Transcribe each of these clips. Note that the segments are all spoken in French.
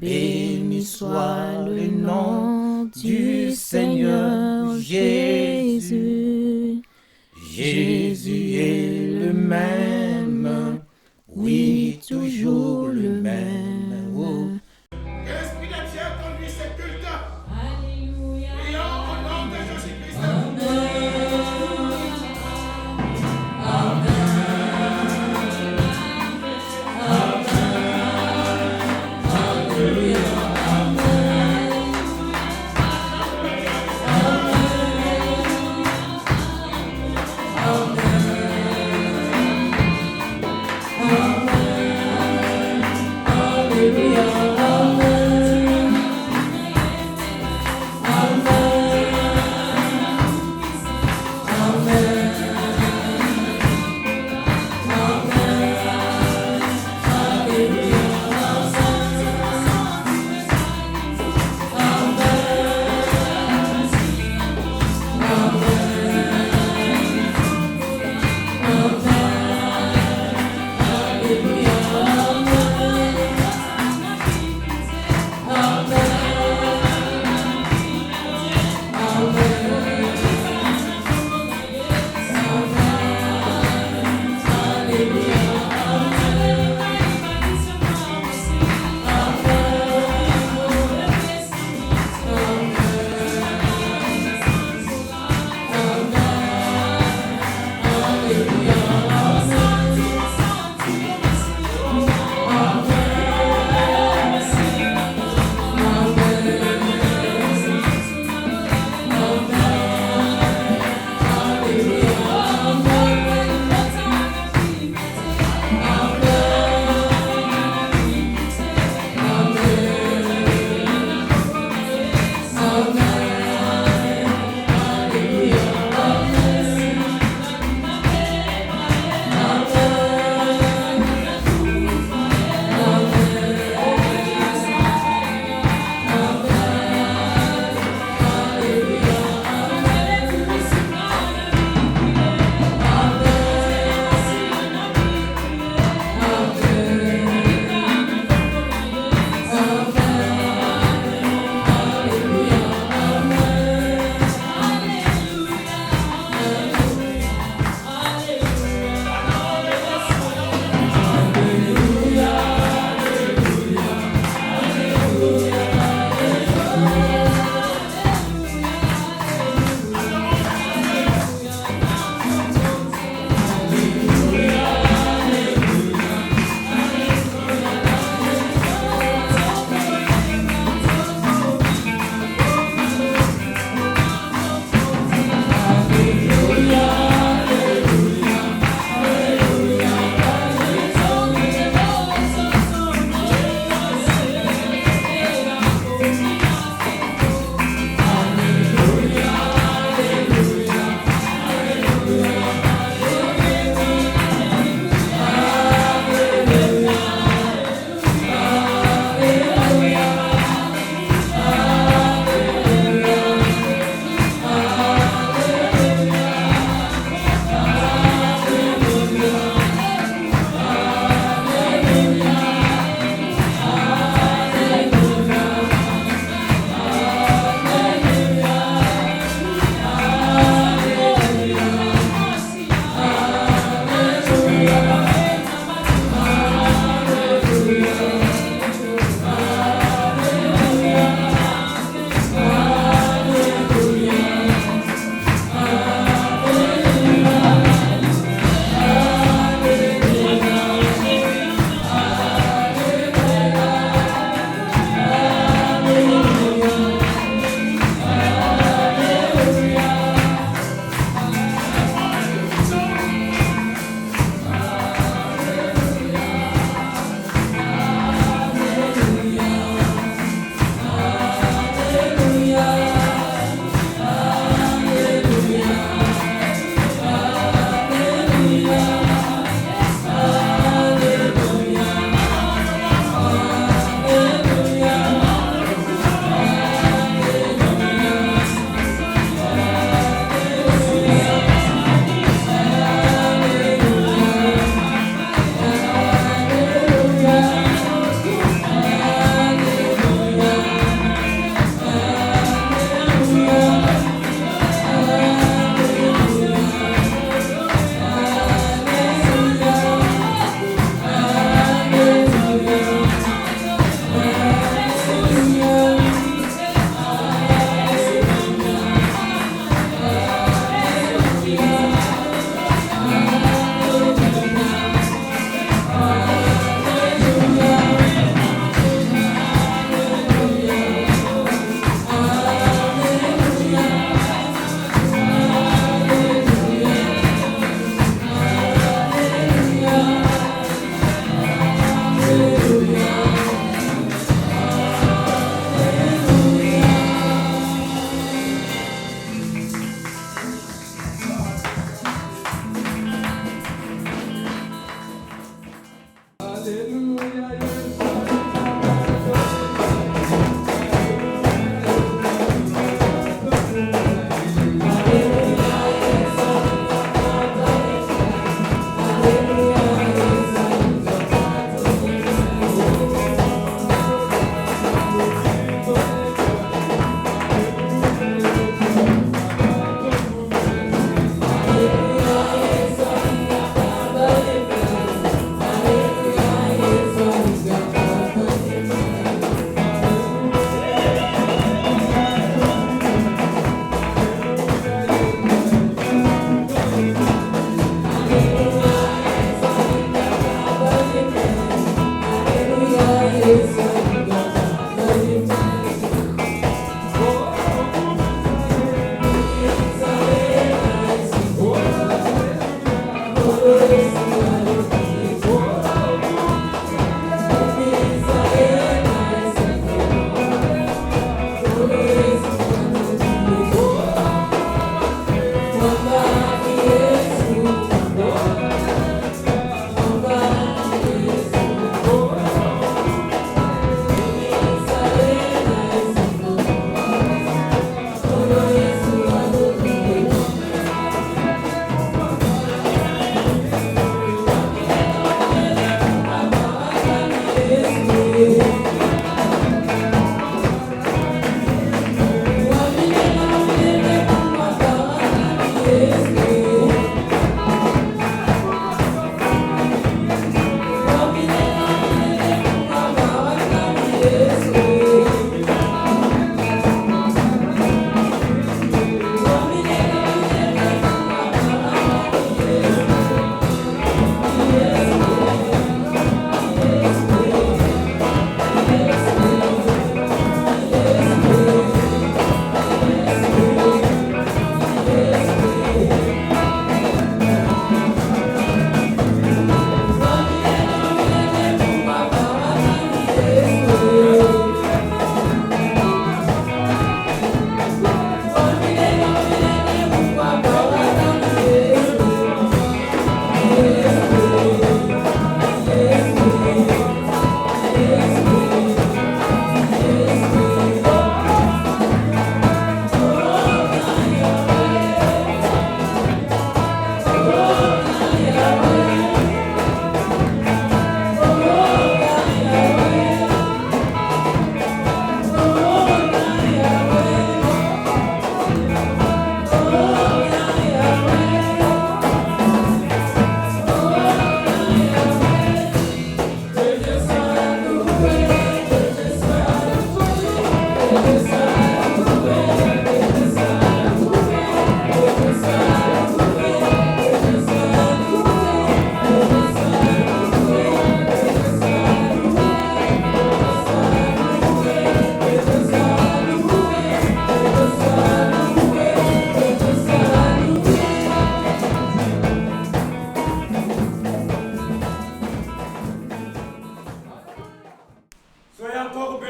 Béni soit le nom du Seigneur Jésus. Jésus est le même, oui, toujours le même. Oh. Que l'Esprit de Dieu conduise ce culte. Alléluia. Prions au nom de Jésus-Christ. Amen. Amen.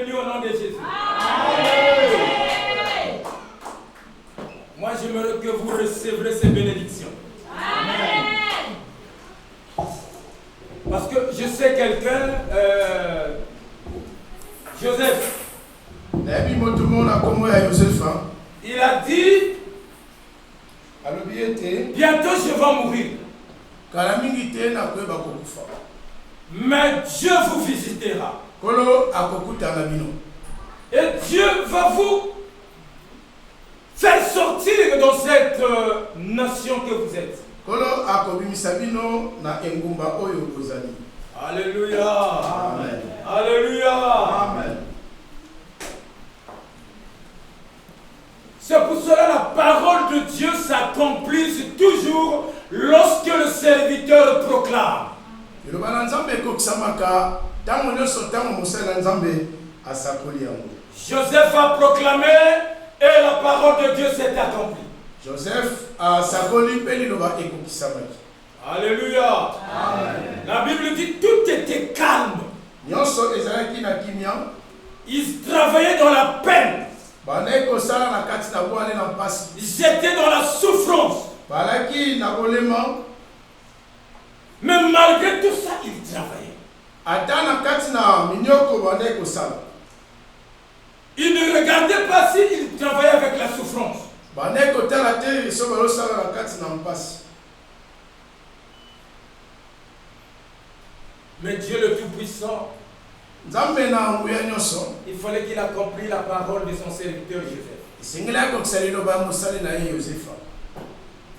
bénis au nom de Jésus. Moi, j'aimerais que vous recevrez ces bénédictions. Parce que je sais quelqu'un, Joseph, il a dit, bientôt je vais mourir. Mais Dieu vous visitera. Et Dieu va vous faire sortir dans cette nation que vous êtes. Alléluia. Amen. Alléluia. Amen. C'est pour cela la parole de Dieu s'accomplit toujours lorsque le serviteur proclame. Joseph a proclamé et la parole de Dieu s'est accomplie. Joseph a sakoli peliloba ekokisamaki. Alléluia. Amen. La Bible dit tout était calme. Ils travaillaient dans la peine. Ils étaient dans la souffrance. Mais malgré tout ça, ils travaillaient. Ils ne regardaient pas s'ils travaillaient avec la souffrance. Mais Dieu le Tout-Puissant, il fallait qu'il accomplisse la parole de son serviteur Joseph.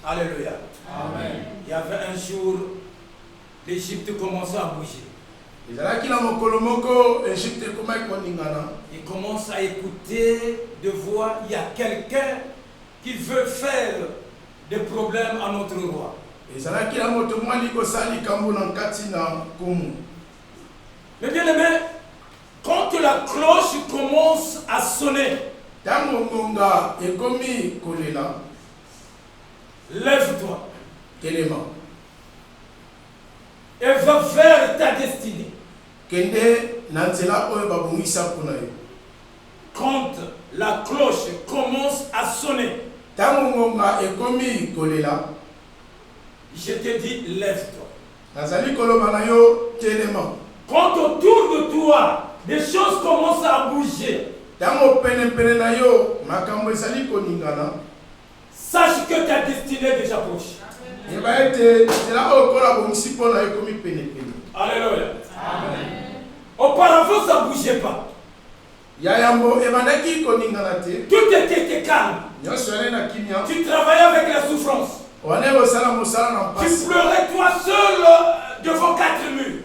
Alléluia. Amen. Il y avait un jour, l'Égypte commençait à bouger. Il commence à écouter de voix, il y a quelqu'un qui veut faire des problèmes à notre roi. Mais bien aimé, quand la cloche commence à sonner, lève-toi et va vers ta destinée. Quand la cloche commence à sonner, je te dis, lève-toi. Quand autour de toi, des choses commencent à bouger, sache que ta destinée est déjà proche. Alléluia. Amen. Auparavant, ça ne bougeait pas. Tout était calme. Tu travaillais avec la souffrance. Tu pleurais toi seul devant 4 murs.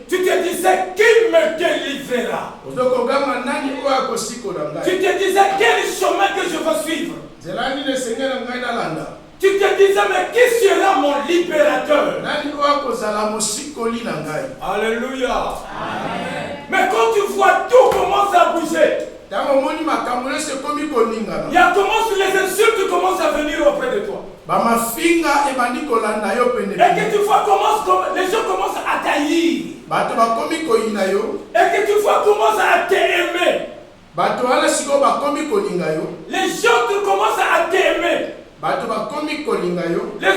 Tu te disais, qui me délivrera? Tu te disais, quel chemin que je vais suivre? Tu te disais, mais qui sera mon libérateur? Alléluia. Amen. Mais quand tu vois tout commence à bouger, il y a commence les insultes commencent à venir auprès de toi. Et que tu vois les gens commencent à t'haïr. Et que tu vois commencent à t'aimer. Les gens commencent à t'aimer. Les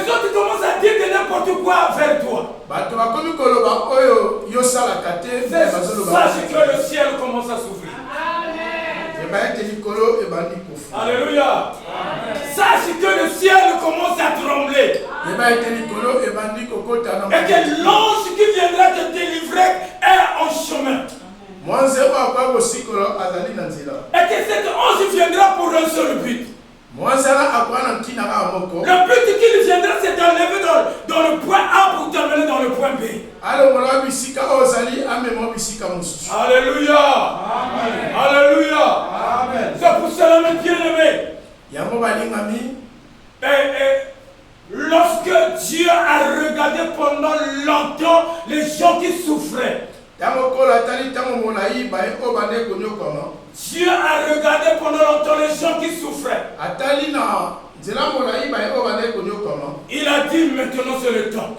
autres commencent à dire de n'importe quoi vers toi. Sache que le ciel commence à s'ouvrir. Alléluia. Sache que le ciel commence à trembler. Et que l'ange qui viendra te délivrer est en chemin. Et que cet ange viendra pour un seul but. Le but qu'il viendra, c'est d'enlever dans le point A pour t'amener dans le point B. Alléluia. Amen. Alléluia. Amen. C'est pour cela, mes bien-aimés, lorsque Dieu a regardé pendant longtemps les gens qui souffraient, Dieu a regardé pendant longtemps les gens qui souffraient. Il a dit, maintenant c'est le temps.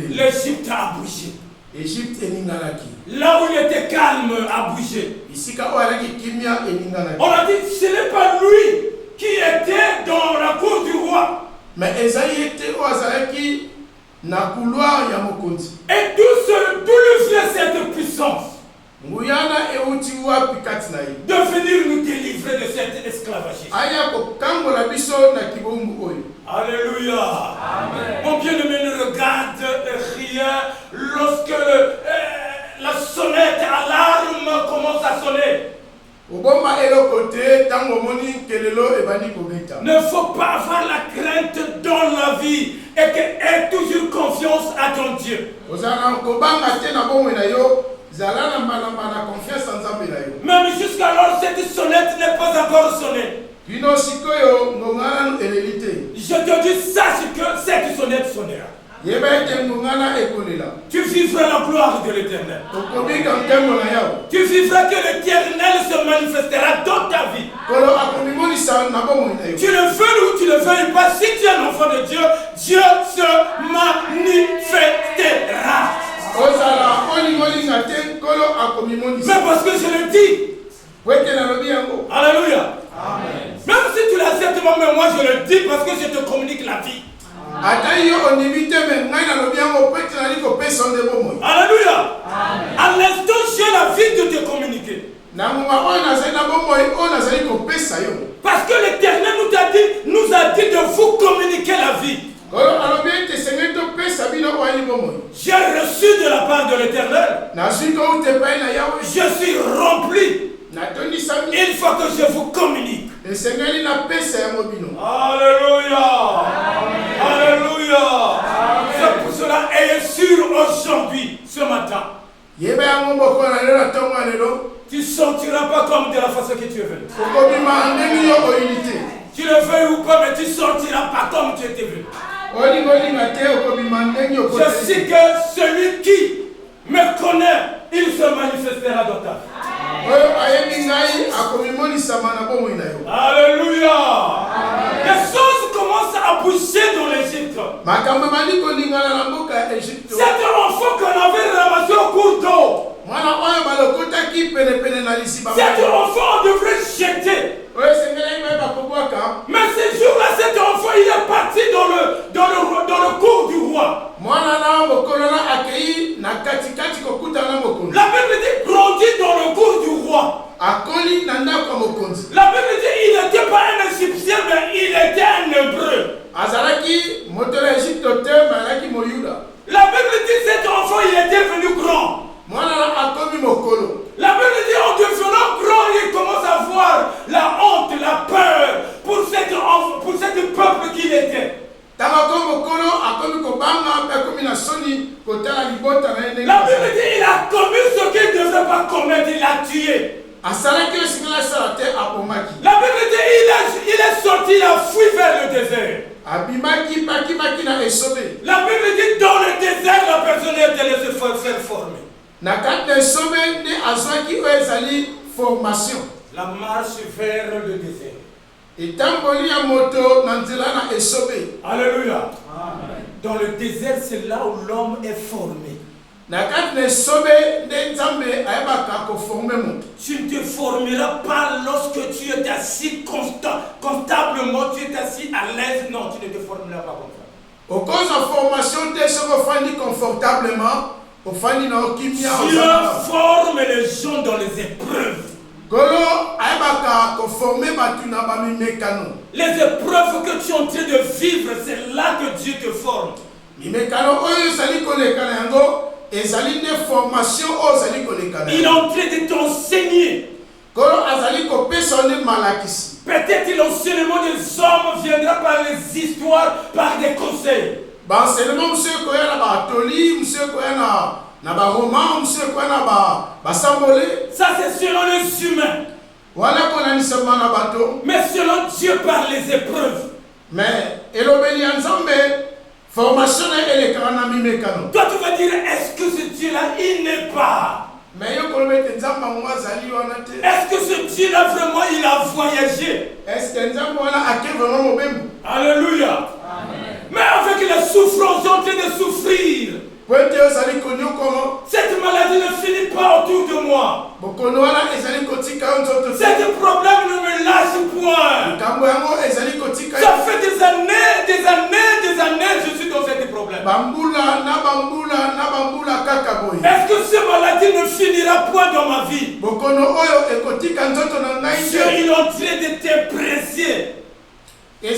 L'Égypte a bougé. Égypte eninganaki. Là où il était calme a bougé. Isika oalaki kimia eninganaki. On a dit ce n'est pas lui qui était dans la cour du roi. Mais Esaïe était au azalaki na couloir ya mokonzi. Et d'où lui vient cette puissance? Nguyana euti wapi kati na ye. De venir nous délivrer de cet esclavagisme. Aya ko kangola biso na kibongo oyo. Alléluia. Amen. Mon bien-aimé ne regarde rien lorsque la sonnette alarme commence à sonner. Ne faut pas avoir la crainte dans la vie et que aie toujours confiance à ton Dieu. Même jusqu'alors cette sonnette n'est pas encore sonnée. Je te dis, sache que cette sonnette sonnera. Tu vivras la gloire de l'Éternel. Tu vivras que l'Éternel se manifestera dans ta vie. Tu le veux ou tu le veux pas, si tu es un enfant de Dieu, Dieu se manifestera. Mais parce que je le dis. Alléluia. Amen. Même si tu l'acceptes, mais moi je le dis parce que je te communique la vie. Alléluia. À l'instant, j'ai la vie de te communiquer. Parce que l'Éternel nous a dit de vous communiquer la vie. J'ai reçu de la part de l'Éternel. Je suis rempli. Il faut que je vous communique. Alléluia. Alléluia. C'est pour cela, ayez sûr aujourd'hui, ce matin. Tu ne sortiras pas comme de la façon que tu es venu. Tu le veux ou pas, mais tu ne sortiras pas comme tu étais venu. Je sais que celui qui me connaît, il se manifestera dans ta vie. Alléluia. Les choses commencent à bouger dans l'Égypte. Cet enfant qu'on avait ramassé au cours d'eau, cet enfant on devrait jeter. Mais ce jour-là, cet enfant il est parti dans le cours du roi. La Bible dit grandit dans le cours du roi. La Bible dit il n'était pas un Égyptien, mais il était un Hébreu. La Bible dit cet enfant il était devenu grand. La Bible dit en devenant grand, il commence à voir la honte, la peur pour cet peuple qu'il était. La Bible dit il a commis ce qu'il ne devait pas commettre, il a tué. La Bible dit il est sorti, il a fui vers le désert. La Bible dit dans le désert, la personne est allée se faire former. La marche vers le désert. Alléluia. Amen. Dans le désert, c'est là où l'homme est formé. Tu ne te formeras pas lorsque tu es assis constamment, tu es assis à l'aise. Non, tu ne te formeras pas comme ça. Au cause de formation, tu es confortablement. Dieu forme les gens dans les épreuves. Les épreuves que tu es en train de vivre, c'est là que Dieu te forme. Il est en train de t'enseigner. Peut-être l'enseignement des hommes viendra par les histoires, par des conseils. Ça c'est selon les humains. Mais selon Dieu par les épreuves. Mais formation toi tu vas dire, est-ce que ce Dieu là il n'est pas? Est-ce que ce Dieu là vraiment il a voyagé? Alléluia. Amen. Mais avec la souffrance, en train de souffrir. Cette maladie ne finit pas autour de moi. Cet problème ne me lâche point. Ça fait des années, je suis dans cet problème. Est-ce que cette maladie ne finira point dans ma vie? Dieu, il est en train de te presser. Et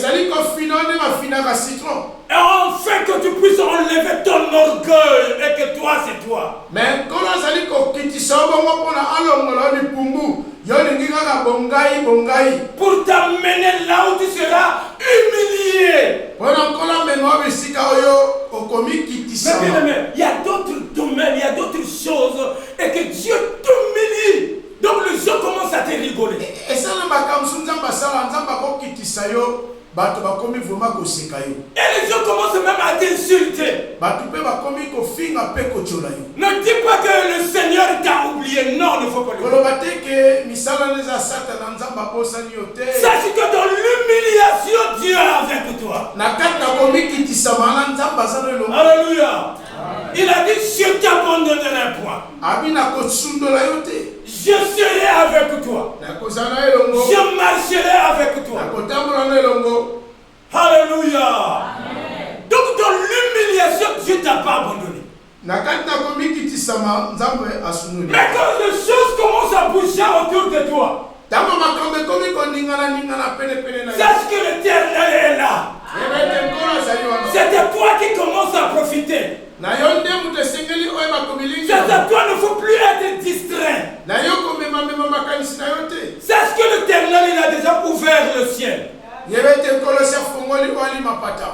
enfin que tu puisses enlever ton orgueil et que toi c'est toi. Mais pour t'amener là où tu seras humilié. Mais il y a d'autres domaines, il y a d'autres choses et que Dieu t'humilie. Donc les gens commencent à te rigoler. Et ça n'a pas comme et les gens commencent même à t'insulter. Ne dis pas que le Seigneur t'a oublié. Non, il ne faut pas le dire. Sache que dans l'humiliation, Dieu est avec toi. Alléluia. Il a dit, je ne t'abandonnerai point. Je serai avec toi. Je marcherai avec toi. Alléluia. Donc dans l'humiliation, Dieu ne t'a pas abandonné. Mais quand les choses commencent à bouger autour de toi, sache que l'Éternel est là. C'est de toi qui commence à profiter. C'est à toi, il ne faut plus être distrait. Sache que l'Éternel, il a déjà ouvert le ciel.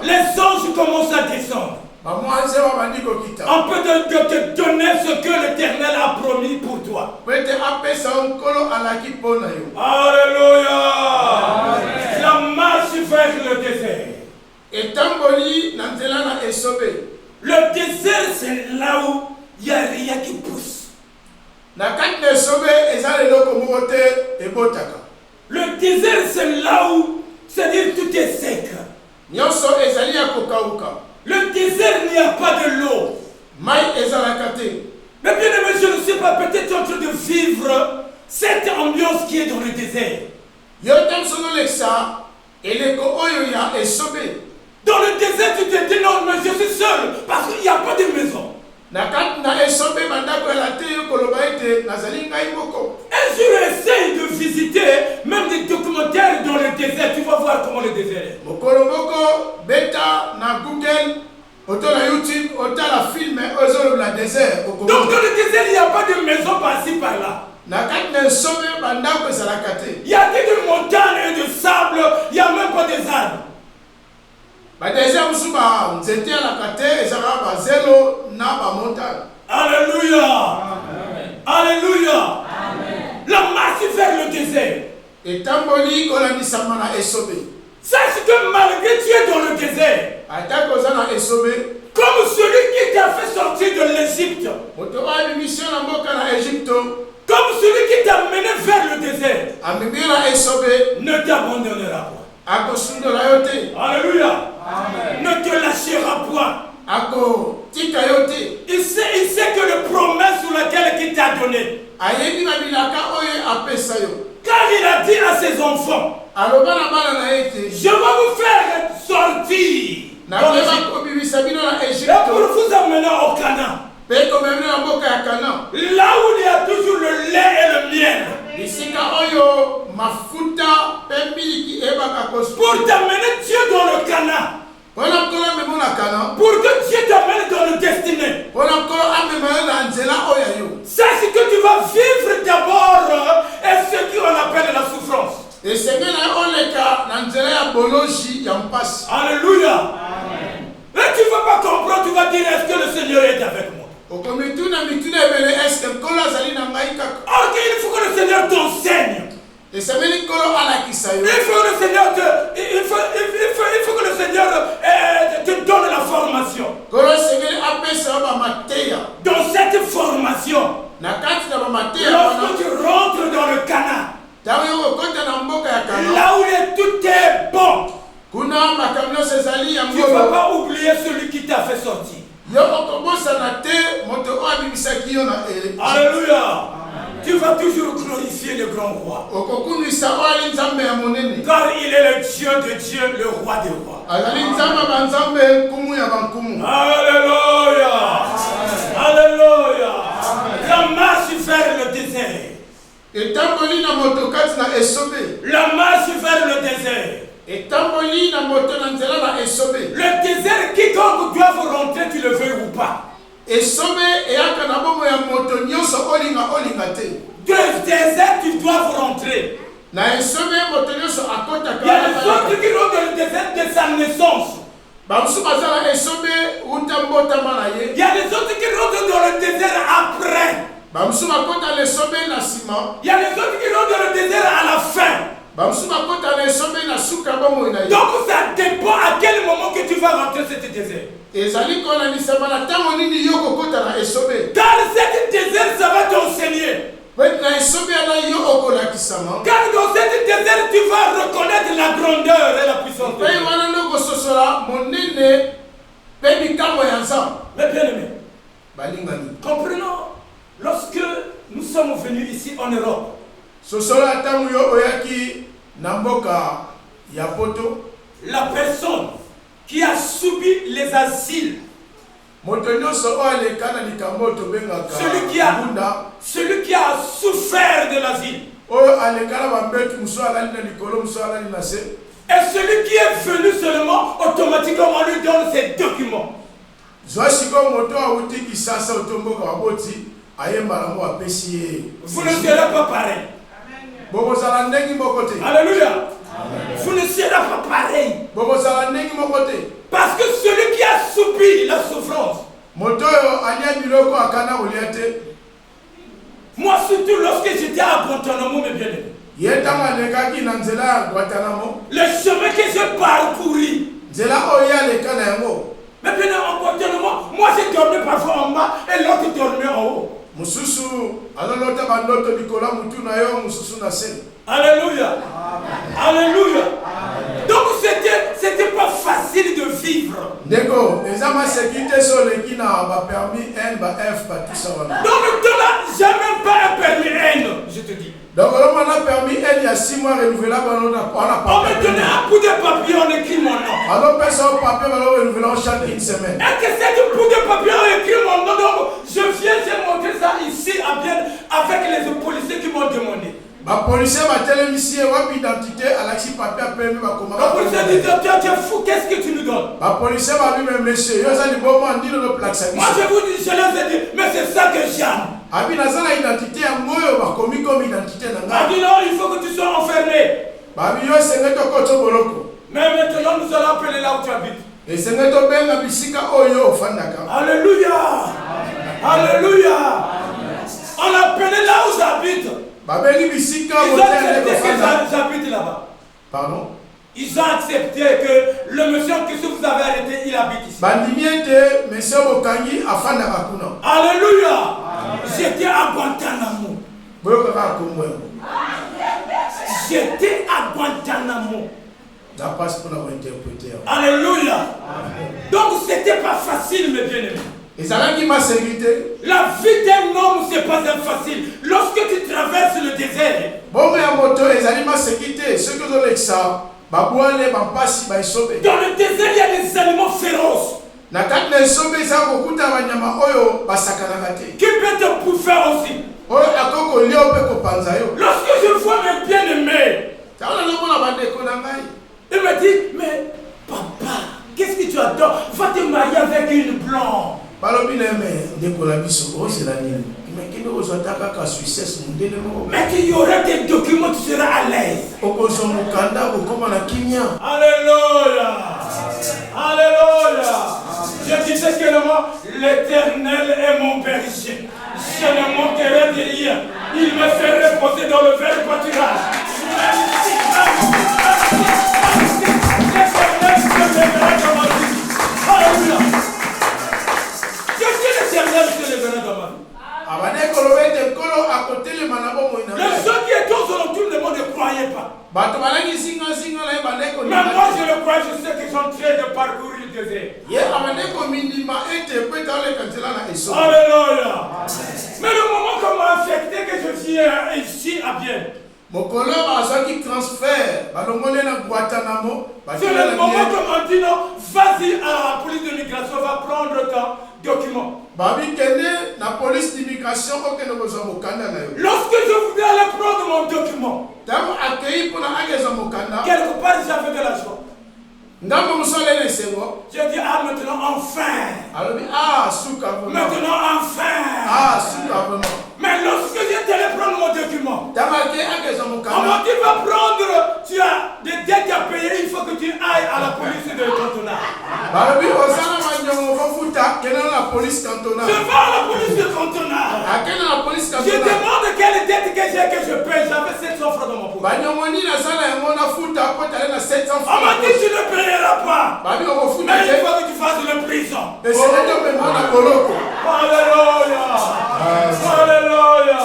Les anges commencent à descendre. On peut te donner ce que l'Éternel a promis pour toi. Alléluia. La marche vers le désert. Le désert, c'est là où il n'y a rien qui pousse. Le désert, c'est là où, c'est-à-dire tout est sec. Le désert, il n'y a pas de l'eau. Mais bien aimé, je ne sais pas, peut-être tu es en train de vivre cette ambiance qui est dans le désert. Dans le désert, tu te dis non, mais je suis seul parce qu'il n'y a pas de maison. Un jour, essaye de visiter même des documentaires dans le désert. Tu vas voir comment le désert est. Donc dans le désert, il n'y a pas de maison par-ci par-là. Il y a que des montagnes et de sable. Il n'y a même pas des arbres. Alléluia. Alléluia. La marche vers le désert. Sache que malgré tu es dans le désert, comme celui qui t'a fait sortir de l'Égypte, comme celui qui t'a mené vers le désert, ne t'abandonnera pas. Alléluia. Ne te lâchera point. Il sait que le promesse sur laquelle il t'a donné. Car il a dit à ses enfants, je vais vous faire sortir et pour vous amener au Canaan. Là où il y a toujours le lait et le miel. Pour t'amener Dieu dans le Canaan. Pour que Dieu t'amène dans le destiné. Sache que tu vas vivre d'abord ce qu'on appelle la souffrance. Alléluia. Là tu ne vas pas comprendre, tu vas dire est-ce que le Seigneur est avec moi? Or il faut que le Seigneur t'enseigne. Il faut que le Seigneur te donne la formation. Dans cette formation, lorsque tu rentres dans le Canaan, là où tout est bon, tu ne vas pas oublier celui qui t'a fait sortir. Alléluia. Tu vas toujours glorifier le grand roi. Car il est le Dieu de Dieu, le roi des rois. Alléluia. Alléluia. La marche vers le désert. La marche vers le désert. Le désert, quiconque doit rentrer, tu le veux ou pas. Le désert, tu dois rentrer. Il y a des autres qui rentrent dans le désert de sa naissance. Il y a des autres qui rentrent dans le désert après. Il y a des autres qui rentrent dans le désert à la fin. Donc ça dépend à quel moment que tu vas rentrer dans ce désert. Dans cet désert, ça va t'enseigner. Car dans cet désert, tu vas reconnaître la grandeur et la puissance de Dieu. Mais bien aimé, comprenons, lorsque nous sommes venus ici en Europe, la personne qui a subi les asiles, celui qui a souffert de l'asile, et celui qui est venu seulement, automatiquement on lui donne ses documents. Vous ne serez pas pareil. Alléluia. Vous ne serez pas pareil. Parce que celui qui a subi la souffrance, moi surtout lorsque j'étais à Guantanamo, mes bien-aimés, le chemin que j'ai parcouru, mais bien en Guantanamo, moi j'ai dormi parfois en bas et l'autre dormait en haut. Alléluia. Alléluia. Donc c'était pas facile de vivre. Donc là, j'ai même pas un permis N, je te dis. Donc on a permis N, il y a 6 mois renouvelable, on me donnait un bout de papier, on écrit mon nom. Alors personne papier va renouveler chaque une semaine. Et que c'est du bout de papier, on écrit mon nom. Donc je viens, j'ai montré ça ici à bien avec les policiers qui m'ont demandé. Les policiers m'ont ici et ont identité à la papier permis va comment. Le policier dit tu es fou, qu'est-ce que tu nous donnes? Les policiers m'a dit mais monsieur, yo ça bon moi dit le plaque ça. Moi je vous dis, je les ai dit, mais c'est ça que j'aime. Abi na sana identité ya moyo ba komi comme identité na nga. Abi non, il faut que tu sois enfermé. Babi yo sengeto koto boloko. Mais maintenant nous allons appeler là où tu habites. Et sengeto benga bisika oyo ofandaka. Alléluia. Alléluia. On appelait là où j'habite. Babengi bisika ils ont accepté que j'habite là-bas. Pardon? Ils ont accepté que le monsieur que vous avez arrêté, il habite ici. Bandimiete, monsieur Bokangi, afanda bakuna. Alléluia. J'étais à Guantanamo. J'étais à Guantanamo. Ça passe pour l'interpréter. Alléluia. Donc c'était pas facile, mes bien-aimés. Et ça qui m'a sécurité. La vie d'un homme, c'est pas facile. Lorsque tu traverses le désert. Bon, mais à moto, les animaux sécurité. Ceux qui ont ça, dans le désert, il y a des animaux féroces. Qui peut te bouffer aussi. Lorsque je vois mes bien-aimés, il me dit, mais papa, qu'est-ce que tu adores? Va te marier avec une blonde. Mais qu'il y aura des documents, tu seras à l'aise. Alléluia. Alléluia. Je disais que l'Éternel est mon berger. Je ne manquerai de rien. Il me fait reposer dans le vert pâturage. Alléluia. Je suis l'Éternel qui le verra dans ma vie. Les gens qui étaient autour le monde ne croyaient pas. Mais moi je le crois, je sais qu'ils sont en train de parcourir désert. Alléluia. Mais le moment qu'on m'a affecté que je viens ici à Bien. C'est le moment qu'on m'a dit non, vas-y à la police de migration, va prendre ton document. Lorsque Lorsque je voulais aller prendre mon document, quelque part j'avais de la joie. J'ai dit, ah maintenant enfin. Maintenant enfin. Mais lorsque j'étais allé prendre mon document, on m'a dit, va prendre, tu as des dettes à payer, il faut que tu ailles à la police de cantonale. Je vais à la police de cantonale. Je demande quelle dette que j'ai que je paye. J'avais 700 francs dans mon poche. On m'a dit, tu ne payeras pas. Mais il faut que tu fasses la prison. Alléluia. Alléluia.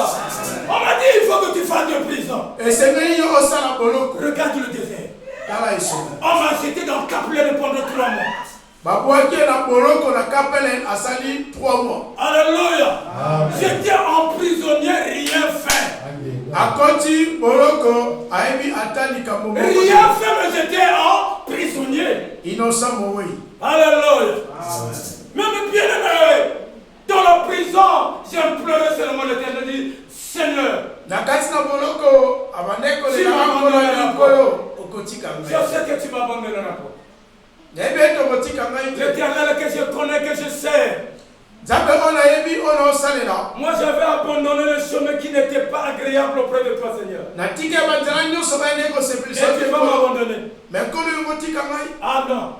On m'a dit, il faut que tu fasses de prison. Regarde le désert. On m'a jeté dans le Capelaine pendant 3 mois. Alléluia. J'étais emprisonné, rien fait. Rien fait, mais j'étais emprisonné. Alléluia. Même bien aimé, dans la prison, j'ai pleuré seulement l'Éternel, dit, Seigneur, je sais que tu m'as abandonné la porte. L'Éternel que je connais, que je sais. Moi j'avais abandonné le chemin qui n'était pas agréable auprès de toi, Seigneur. Et tu vas m'abandonner. Ah non.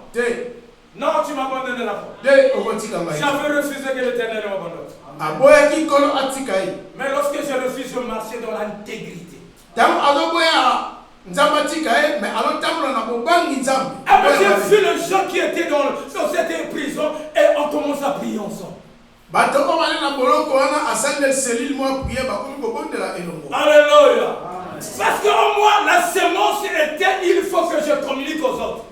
Non, tu m'as abandonné la porte. J'avais refusé que l'Éternel m'abandonne. Mais lorsque je refuse, je marchais dans l'intégrité. J'ai vu les gens qui étaient dans cette prison et on commence à prier ensemble. Alléluia. Parce que moi, la semence était, il faut que je communique aux autres.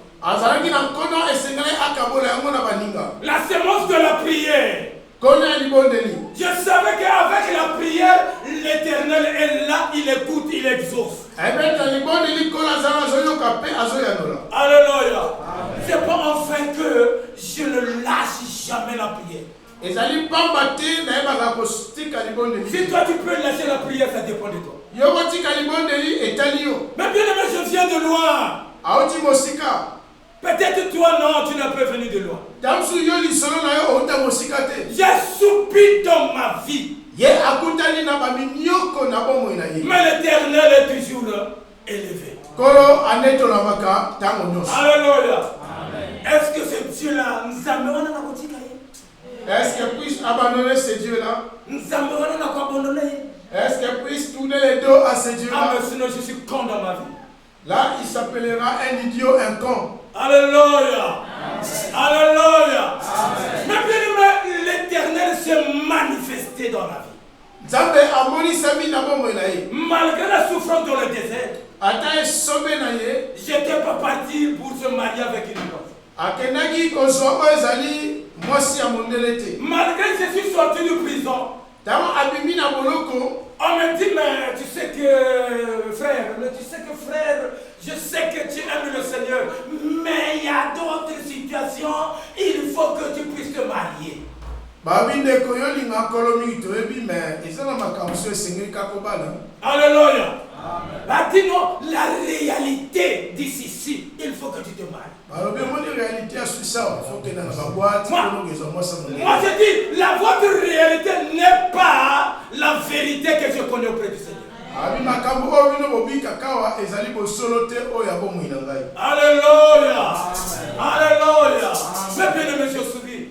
La semence de la prière. Je savais qu'avec la prière, l'Éternel est là, il écoute, il exauce. Alléluia. C'est pas enfin que je ne lâche jamais la prière. Si toi tu peux lâcher la prière, ça dépend de toi. Mais bien aimé, je viens de loin. Peut-être toi non, tu n'as pas venu de loin. J'ai soupi dans ma vie. Mais l'Éternel est toujours élevé. Alléluia. Est-ce que ce Dieu-là nous amène à la boutique? Est-ce qu'elle puisse abandonner ce Dieu-là? Est-ce qu'elle puisse tourner les dos à ce Dieu-là? Ah, mais sinon je suis con dans ma vie. Là, il s'appellera un idiot, un con. Alléluia. Alléluia. Mais bien aimé, l'Éternel s'est manifesté dans la vie. Malgré la souffrance dans le désert, j'étais pas parti pour se marier avec une femme. Malgré que je suis sorti de prison, on me dit, mais tu sais que frère, je sais que tu aimes le Seigneur, mais il y a d'autres situations, il faut que tu puisses te marier. Alléluia. Dis-nous la réalité d'ici, il faut que tu te maries. Moi je dis, la votre réalité n'est pas la vérité que je connais auprès du Seigneur. Alléluia. Alléluia. Mais bien aimé, je souris.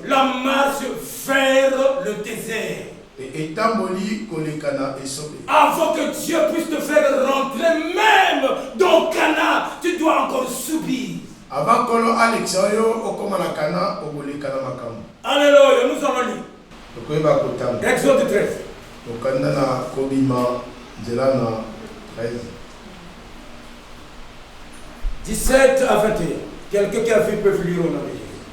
La marche vers le désert. Avant que Dieu puisse te faire rentrer même dans Cana, tu dois encore subir. Alléluia, nous allons lire. Exode 13. 17 à 21. Quelqu'un qui a vu peut lire au nom de Jésus.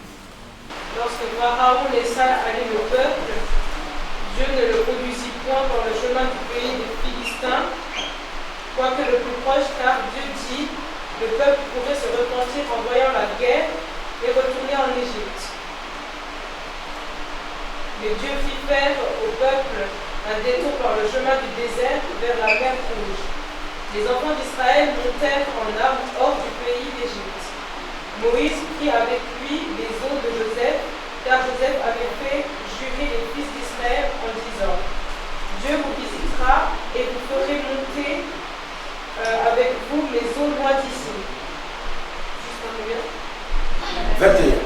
Lorsque Pharaon laissa aller le peuple, Dieu ne le conduisit point dans le chemin du pays des Philistins, quoique le plus proche, car Dieu dit, le peuple pourrait se repentir en voyant la guerre et retourner en Égypte. Mais Dieu fit faire au peuple un détour par le chemin du désert vers la mer Rouge. Les enfants d'Israël montèrent en armes hors du pays d'Égypte. Moïse prit avec lui les os de Joseph, car Joseph avait fait jurer les fils d'Israël en disant, Dieu vous visitera et vous ferez monter avec vous mes os loin d'ici. Juste un minute. 21.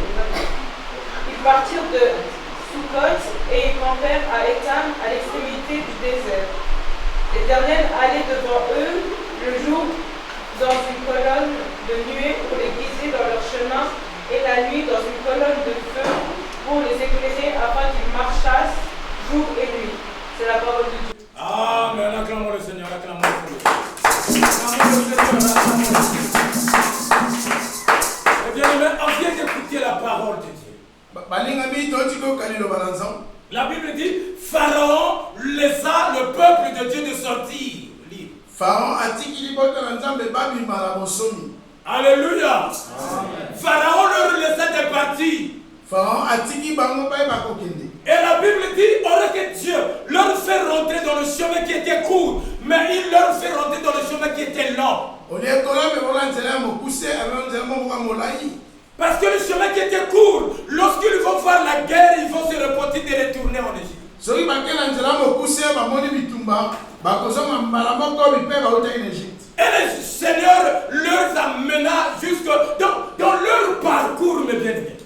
Ils partirent de Sukkot et ils campèrent à Étam, à l'extrémité du désert. L'Éternel allait devant eux le jour dans une colonne de nuée pour les guider dans leur chemin et la nuit dans une colonne de feu pour les éclairer afin qu'ils marchassent jour et nuit. C'est la parole de Dieu. Amen. Acclamons le Seigneur, acclamons le Seigneur. Acclamons le Seigneur, acclamons le Seigneur. Eh bien, on vient d'écouter la parole de Dieu. La Bible dit, Pharaon laissa le peuple de Dieu de sortir. Alléluia. Pharaon leur laissait de partir. Et la Bible dit, aurait que Dieu leur fait rentrer dans le chemin qui était court, mais il leur fait rentrer dans le chemin qui était long. Parce que le chemin qui était court, lorsqu'ils vont faire la guerre, ils vont se reporter de retourner en Égypte. Et le Seigneur leur amena jusque dans leur parcours, mes bien-aimés.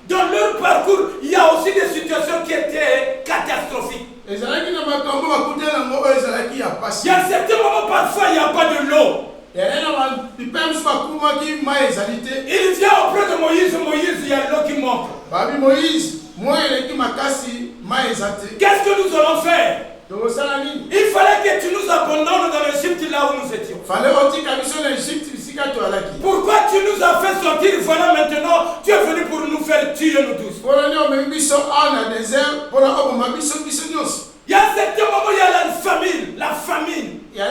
Dans leur parcours, il y a aussi des situations qui étaient catastrophiques. Il y a certains moments, parfois, il n'y a pas de l'eau. Il vient auprès de Moïse, il y a l'eau qui manque. Qu'est-ce que nous allons faire? Il fallait que tu nous abandonnes dans l'Égypte là où nous étions. Pourquoi tu nous as fait sortir? Voilà, maintenant tu es venu pour nous faire tuer nous tous. Il y a certains moments, il y a la famine. Il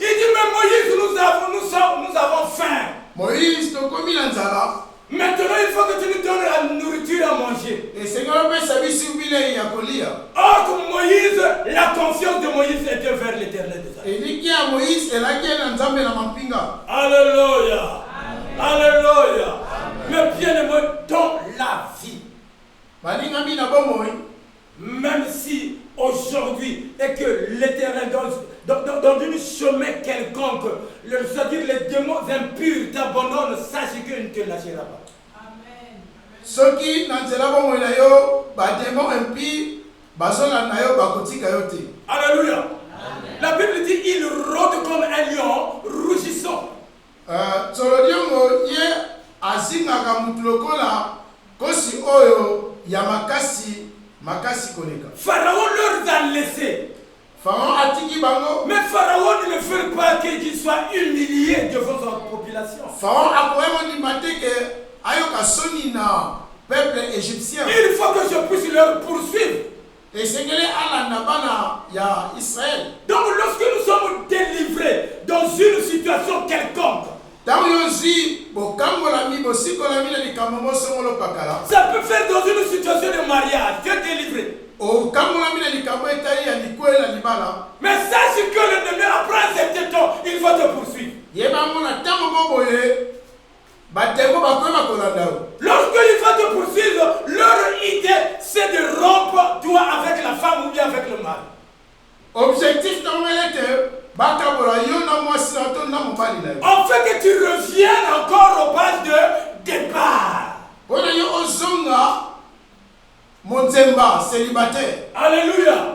dit, mais Moïse, nous avons faim. Maintenant, il faut que tu nous donnes la nourriture à manger. Or, Moïse, la confiance de Moïse était vers l'Éternel des armées. Alléluia. Alléluia. Mais bien aimé, dans la vie, même si aujourd'hui, et que l'Éternel dans une chemin quelconque, c'est-à-dire les démons impurs t'abandonnent, sache qu'il ne te lâchera pas. Amen. Ceux qui n'ont pas yo, démons impurs, Alléluia. La Bible dit il rôde comme un lion rougissant. Pharaon leur a laissé. Mais Pharaon ne veut pas qu'il soit humilié devant sa population. Il faut que je puisse leur poursuivre. Donc lorsque nous sommes délivrés dans une situation quelconque, ça peut faire dans une situation de mariage, tu es délivré. Mais sache que l'ennemi après un certain temps, il va te poursuivre. Lorsqu'il va te poursuivre, leur idée c'est de rompre toi avec la femme ou bien avec le mari. Objectif en fait que tu reviennes encore au base de départ. Célibataire. Alléluia.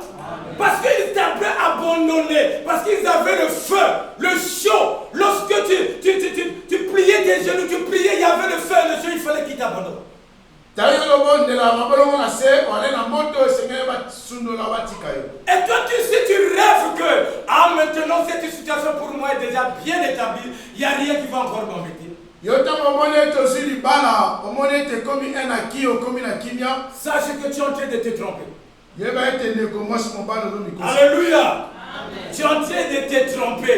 Parce qu'ils étaient abandonnés, parce qu'ils avaient le feu, le chaud. Lorsque tu pliais tes genoux, tu priais, il y avait le feu, le chaud, il fallait qu'ils t'abandonnent. Et toi, tu rêves que, maintenant, cette situation pour moi est déjà bien établie, il n'y a rien qui va encore m'embêter. Sache que tu es en train de te tromper. Alléluia. Tu es en train de te tromper.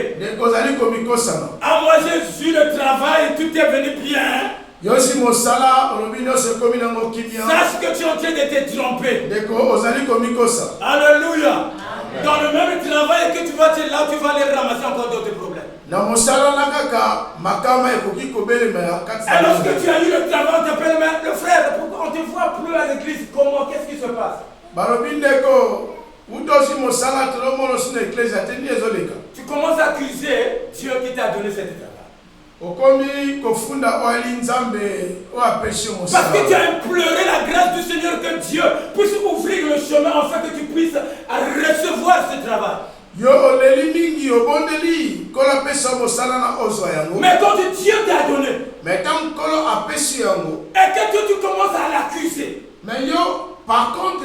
Ah, moi j'ai vu le travail, tout est venu bien. Sache que tu es en train de te tromper. Alléluia. Dans le même travail que tu vas être là, tu vas aller ramasser encore d'autres problèmes. Et lorsque tu as eu le travail, on t'appelle le frère, pourquoi on ne te voit plus à l'église? Comment? Qu'est-ce qui se passe? Tu commences à accuser Dieu qui t'a donné cette travail. Parce que tu as imploré la grâce du Seigneur que Dieu puisse ouvrir le chemin afin que tu puisses recevoir ce travail. Mais quand Dieu t'a donné, et que toi tu commences à l'accuser, par contre,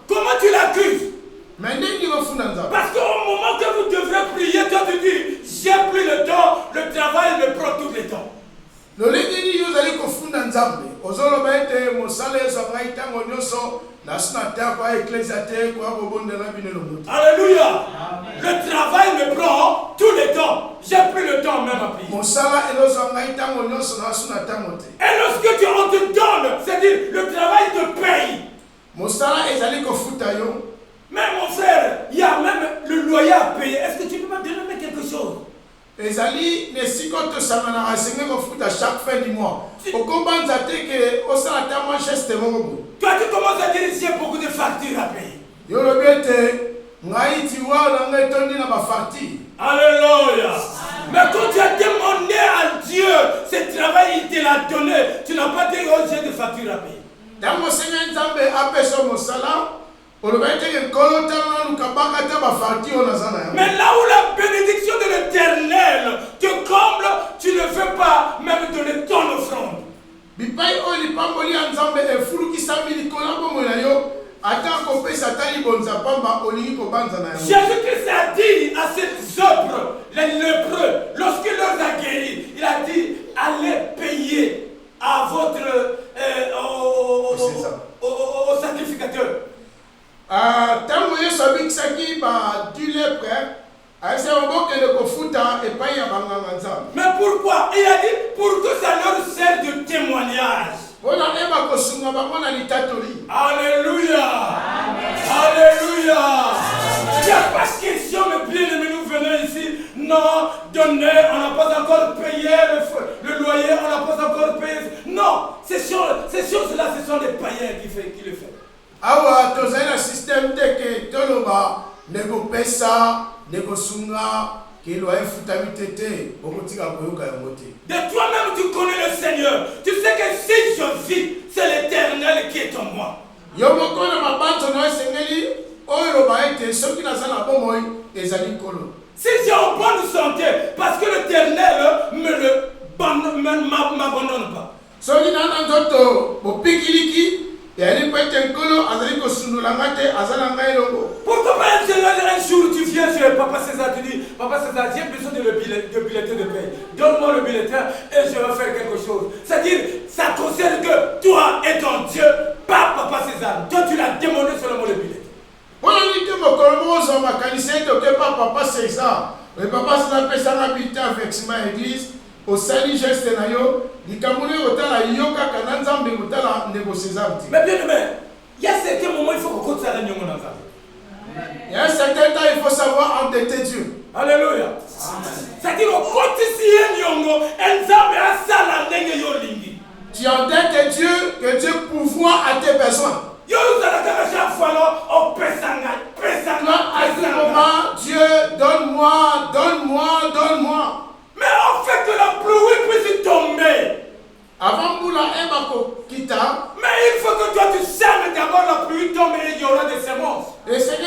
comment tu l'accuses? Parce qu'au moment que vous devrez prier, toi tu dis, j'ai plus le temps, le travail me prend tout le temps. Alléluia. Le travail me prend tout le temps. J'ai plus le temps même à prier. Et lorsque on te donne, c'est-à-dire le travail te paye. Mais mon frère, il y a même le loyer à payer. Est-ce que tu peux me donner quelque chose? Chaque fin du mois. Toi, tu commences à dire j'ai beaucoup de factures à payer. Alléluia. Mais quand tu as demandé à Dieu ce travail, il te l'a donné. Tu n'as pas dit oh, j'ai des factures à payer. Mais là où la bénédiction de l'Éternel te comble, tu ne veux pas même donner ton offrande. Jésus-Christ a dit à ces œuvres, les lépreux, lorsqu'il leur a guéri, il a dit allez payer à votre au sacrificateur. Mais pourquoi? Il a dit pour que ça leur sert de témoignage. Alléluia. Alléluia. Il n'y a pas de question, mais bien aimé, nous venons ici. Non, donner, on n'a pas encore payé le loyer, on n'a pas encore payé. Non, ces choses-là, ce sont les païens qui le font. Awa tozali na système te ke toloba nego pesa nego sunga ke lo efutami tete bokotika koyoka yango te. De toi-même tu connais le Seigneur. Tu sais que si je vis, c'est l'Éternel qui est en moi. Yo moko na mabanzo no esengeli oyo ba ete soki na sana bomoi ezali kolo. Si j'ai en bonne santé, parce que l'Éternel m'abandonne pas. Soki na nzoto bopikiliki. Pourquoi pas un jour tu viens chez Papa César, tu dis Papa César, j'ai besoin de bulletin de paie. Donne-moi le bulletin et je vais faire quelque chose. C'est-à-dire, ça concerne que toi et ton Dieu, pas Papa César. Toi tu l'as demandé seulement le bulletin. Papa César, mais Papa César peut s'en habiter avec ma église. Au sali geste na yo likamune otala yoka kananza mbe otala négocier. Mais bien aimé, il y a certains moments il faut que tu ailles nyongo nanza. Il y a un certain temps il faut savoir endetter Dieu. Alléluia. C'est-à-dire au quotidien nyongo enzabe asala ndenge yo lingi. Tu endettes Dieu que Dieu pourvoit à tes besoins. Yo uzala kaka chaque fois là on pesanga. Dieu donne-moi. Mais en fait que la pluie puisse tomber. Avant Moula Ebako Kita. Mais il faut que toi tu sèmes d'abord la pluie tombe et il y aura des semences. Et c'est que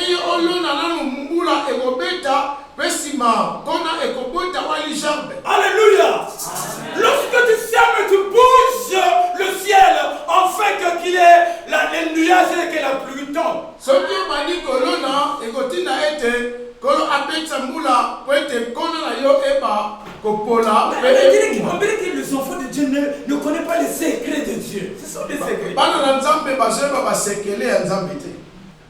Moula Ebobeta, Pessima, Kona Ekobota Wali Jambe. Alléluia. Lorsque tu sèmes, tu bouges le ciel bazoyeba basekele ya nzambe te.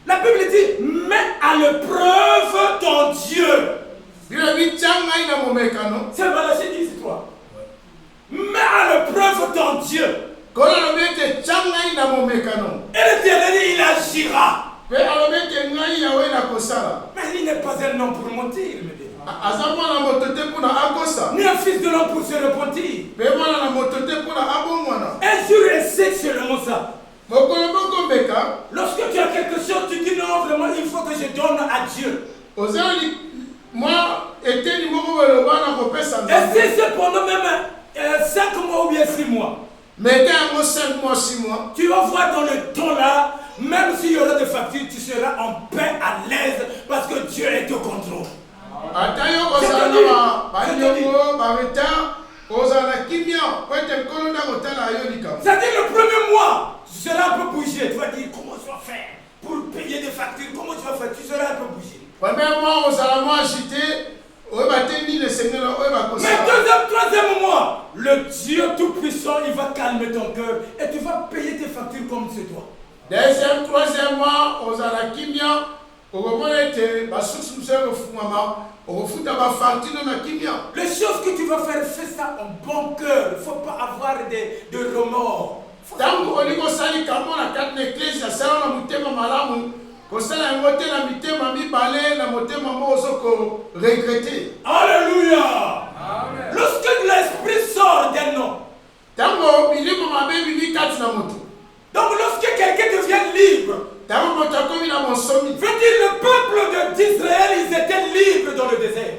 La Bible dit, mets à l'épreuve ton Dieu. C'est Malachie 10:3. Mets à l'épreuve ton Dieu. Et l'Éternel, il agira. Mais il n'est pas un homme pour mentir, me dit. Ni un fils de l'homme pour se repentir. Un jour et c'est seulement ça. Lorsque tu as quelque chose, tu dis non, vraiment, il faut que je donne à Dieu. Et si c'est pendant même 5 mois ou bien 6 mois, tu vas voir dans le temps là, même s'il y aura des factures, tu seras en paix, à l'aise, parce que Dieu est au contrôle. C'est-à-dire le premier mois, tu seras un peu bougé. Tu vas dire comment tu vas faire pour payer des factures, comment tu vas faire, tu seras un peu bougé. Premier mois, on sera agité. Mais deuxième, troisième mois, le Dieu Tout-Puissant, il va calmer ton cœur et tu vas payer tes factures comme c'est toi. Deuxième, troisième mois, on sera kimia. Les choses que tu vas faire, fais ça en bon cœur. Il ne faut pas avoir de remords. Alléluia. Lorsque l'esprit sort d'un homme, donc lorsque quelqu'un devient libre, veut dire le peuple d'Israël, ils étaient libres dans le désert.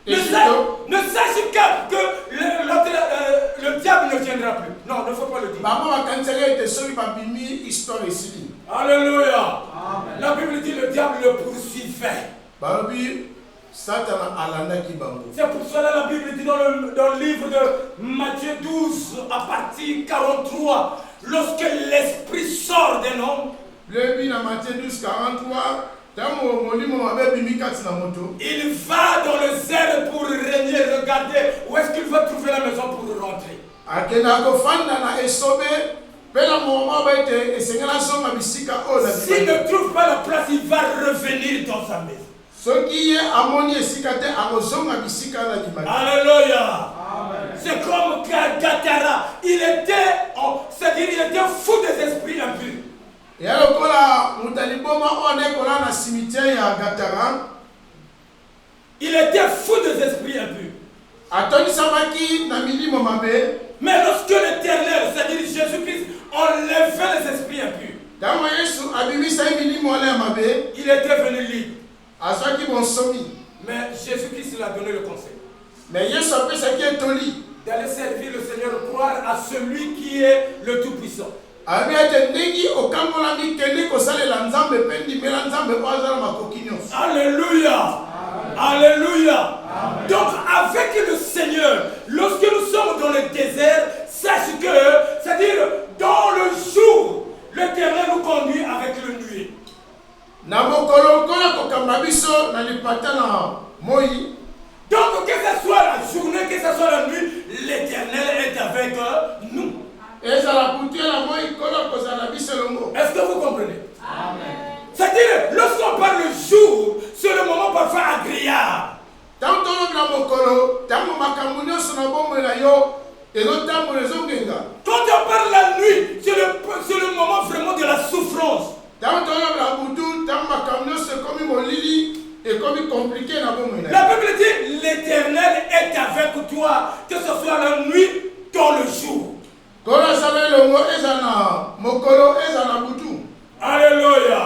Ne sache pas que le diable ne viendra plus. Non, il ne faut pas le dire. Alléluia. La Bible dit le diable le poursuivait. C'est pour cela la Bible dit dans le livre de Matthieu 12, à partir 43, lorsque l'esprit sort d'un homme, Matthieu 12, 43, il va dans le zèle pour régner, regarder où est-ce qu'il va trouver la maison pour rentrer. S'il ne trouve pas la place, il va revenir dans sa maison. Alléluia. C'est comme Gatara. Il était fou des esprits impurs. Il était fou des esprits impurs. Mais lorsque l'Éternel, c'est-à-dire Jésus-Christ, enlevait les esprits impurs, il était venu libre. Mais Jésus-Christ lui a donné le conseil d'aller servir le Seigneur, croire à celui qui est le Tout-Puissant. Alléluia. Alléluia. Donc avec le Seigneur, lorsque nous sommes dans le désert, sache que, c'est-à-dire dans le jour, l'Éternel nous conduit avec le nuée. Donc que ce soit la journée, que ce soit la nuit, l'Éternel est avec nous. Est-ce que vous comprenez? Amen. C'est-à-dire, lorsqu'on parle le jour, c'est le moment parfois agréable. Quand on parle la nuit, c'est le moment vraiment de la souffrance. La Bible dit, l'Éternel est avec toi, que ce soit la nuit dans le jour. Alléluia.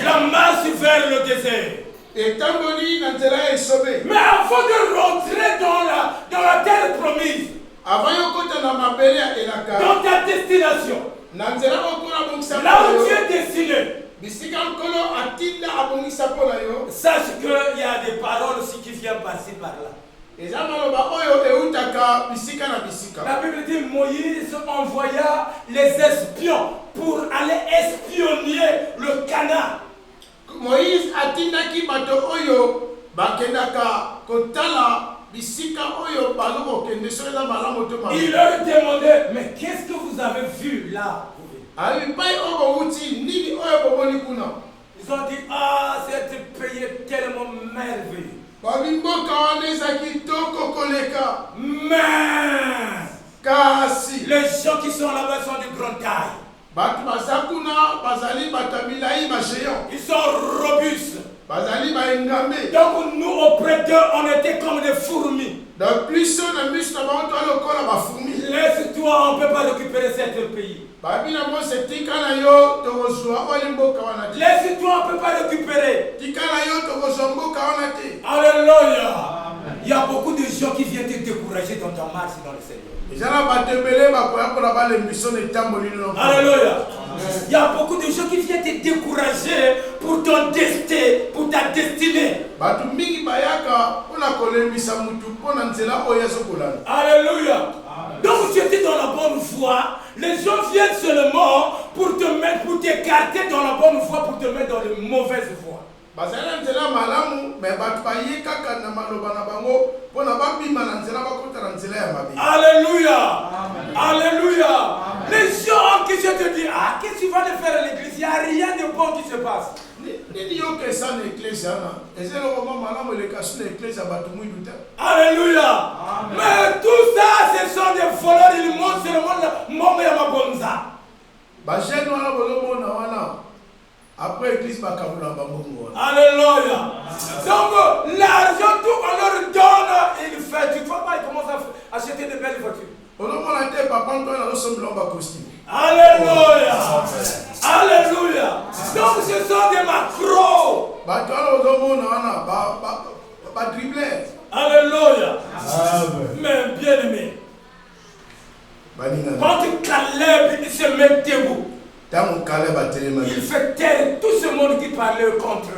La marche vers le désert. Mais avant de rentrer dans la terre promise, dans ta destination, là où tu es destiné, sache qu'il y a des paroles aussi qui viennent passer par là. La Bible dit Moïse envoya les espions pour aller espionner le Canaan. Moïse atindaki bato oyo bakendaka kotala bisika oyo baloko Il leur demandait, mais qu'est-ce que vous avez vu là? Ils ont dit, ah, cette pays est tellement merveilleux. Mais les gens qui sont là-bas sont de grande taille. Ils sont robustes. Donc nous auprès d'eux, on était comme des fourmis. Laisse-toi, on ne peut pas récupérer cet pays. Laisse-toi, on ne peut pas récupérer. Alléluia. Il y a beaucoup de gens qui viennent te décourager dans ta marche dans le Seigneur. Alléluia. Il y a beaucoup de gens qui viennent te décourager pour ton destin, pour ta destinée. Alléluia. Donc tu étais dans la bonne voie. Les gens viennent seulement pour te mettre, pour t'écarter dans la bonne voie, pour te mettre dans les mauvaises voies. Alléluia. Alléluia. Les gens qui je te dis, ah, qu'est-ce que tu vas te faire à l'église? Il n'y a rien de bon qui se passe. Alléluia. Mais tout ça, ce sont des voleurs. Ils montent sur le monde de ma bonza. Après l'église, alléluia. Donc l'argent, tout on leur donne, il fait. Tu vois pas, il commence à acheter de belles voitures. Alléluia. Alléluia. Donc ce sont des macros. Alléluia. Mais bien aimé, quand Caleb il se met debout, il fait taire tout ce monde qui parlait contre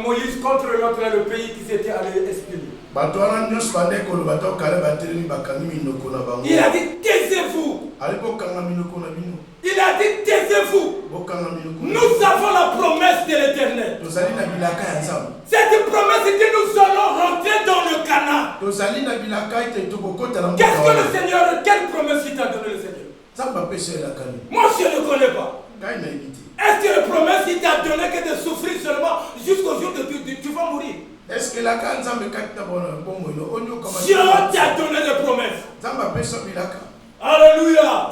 Moïse, contre le pays qui s'était allé espionner. Il a dit taisez-vous. Il a dit taisez-vous. Nous avons la promesse de l'Éternel. Cette promesse est que nous allons rentrer dans le Canaan. Qu'est-ce que le Seigneur, quelle promesse il t'a donné le Seigneur? Moi je ne connais pas. Est-ce que la promesse il t'a donné que de souffrir seulement jusqu'au jour où tu vas mourir? Est-ce que la canne me Dieu t'a donné des promesses. Alléluia.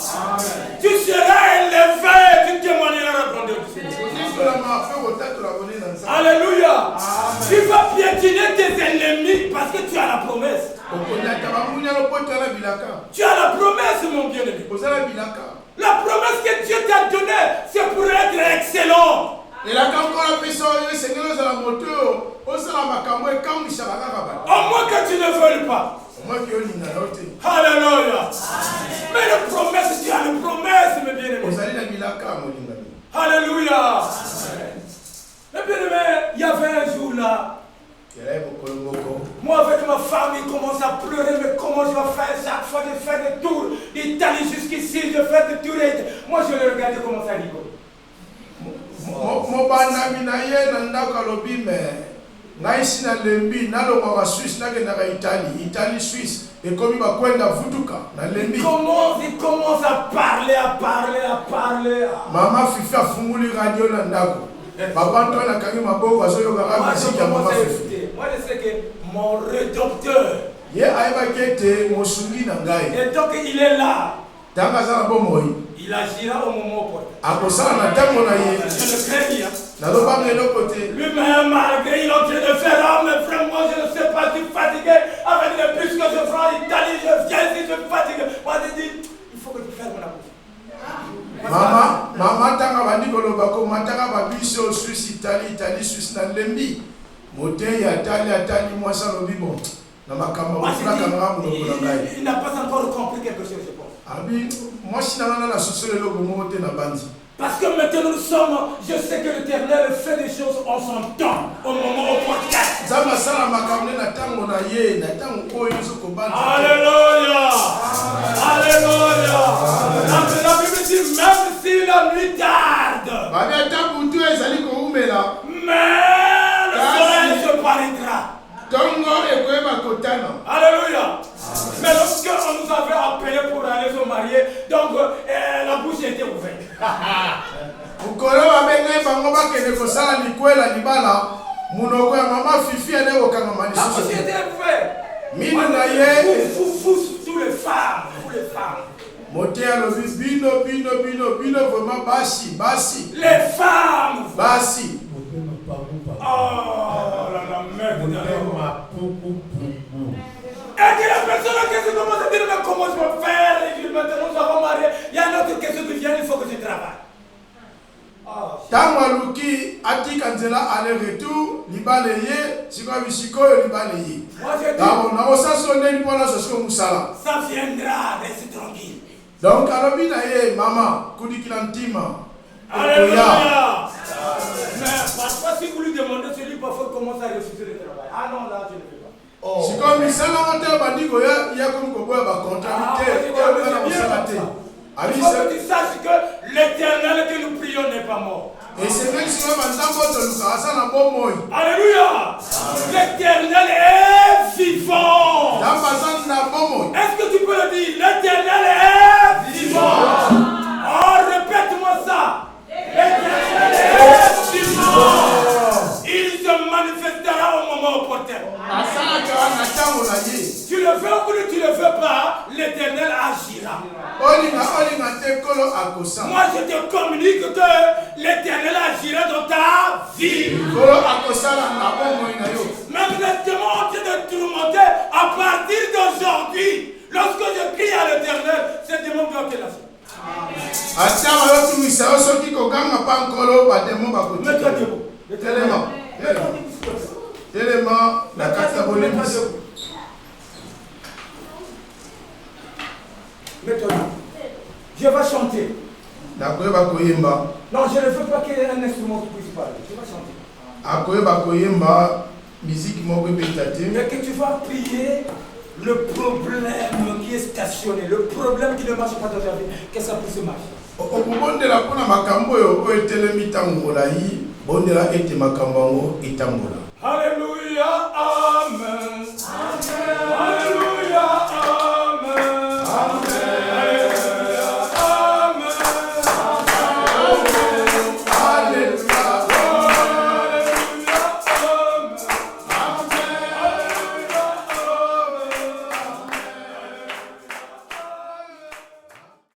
Tu seras élevé, tu témoigneras la grandeur du Seigneur. Alléluia. Tu vas piétiner tes ennemis parce que tu as la promesse. Tu as la promesse, mon bien-aimé. La promesse que Dieu t'a donnée, c'est pour être excellent. Et la Seigneur, au moins que tu ne veuilles pas. Alléluia. Mais la promesse, tu as une promesse, mes bien-aimés. Alléluia. Mes bien-aimés, il y avait un jour là. Moi avec ma femme, il commence à pleurer, mais comment je vais faire chaque fois de faire des tours d'Italie jusqu'ici, je fais des tours. Moi je le regardais commencer à rigoler. Italie, Suisse, et comme il va prendre la Vutuka, il commence à parler. Maman Fifi a fumé radio Nandako. Papa toi la kangi maboko azoyoka musique ya maman Fifi. Moi je sais que mon rédempteur. Et donc il est là. Il agira au moment opportun. Je le crains bien. Lui-même, malgré il est en train de faire, ah, mais frère, moi je ne sais pas, je suis fatigué avec les bus que je prends en Italie, je viens ici, je suis fatigué. Moi je dis, il faut que tu fermes la bouche. Maman, tanga bandi kolobako, matanga babiso Suisse, Italie, Suisse, na lembi. Moté ya tali, moi ça lobi bon. Il n'a pas encore compris quelque chose, je pense. Moi, si la société parce que maintenant nous sommes, je sais que l'Éternel fait des choses en son temps, au moment opportun. Alléluia. Alléluia. La Bible dit même si la nuit tarde, mais le soleil se paraîtra. Alléluia. Alléluia. Mais lorsque on nous avait appelés pour aller se marier, donc la bouche était ouverte. Ukolo abenga bango bakende kosala likwela libala munoko ya mama fifi ane okanga La malisusu. bouche était ouverte. Mino na ye Tous les femmes, tous les femmes. moté alobi bino vraiment basi. Les femmes. Basi. Oh la merde. Et que la personne a question commence à dire mais comment je vais faire? Et puis maintenant nous avons marié. Il y a une autre question qui vient, il faut que je travaille. Tango aluki atika nzela aller-retour libale ye sikoyo bisikoyo libale ye. Moi je dis. Tango na osaso ndeni pona sosiko musala. Ça viendra, reste tranquille. Donc alobi na ye mama kudikila ntima. Alléluia. Mais parfois si vous lui demandez celui parfois commence à refuser le travail. Ah non là je ne peux pas. Sikoyo misala ngote bandiko ya komi koboya ba contrat te. Il faut que tu saches que l'éternel que nous prions n'est pas mort. Et c'est même si on a bon mot. Alléluia. L'éternel est vivant. Est-ce que tu peux le dire? L'éternel est vivant. Oh, répète-moi ça. L'éternel est vivant. Il se manifestera au moment opportun. Tu le veux ou tu ne le veux pas, l'éternel agira. Moi je te communique que l'éternel agira dans ta vie. Même les démons ont été tourmentés à partir d'aujourd'hui. Lorsque je crie à l'éternel, ces démons doivent te lâcher. Mets-toi debout. Mets-toi. Je vais chanter. Non, je ne veux pas qu'il y ait un instrument qui puisse parler. Je vais chanter. Mais que tu vas prier le problème qui est stationné, le problème qui ne marche pas dans ta vie, que ça puisse marcher. Alléluia.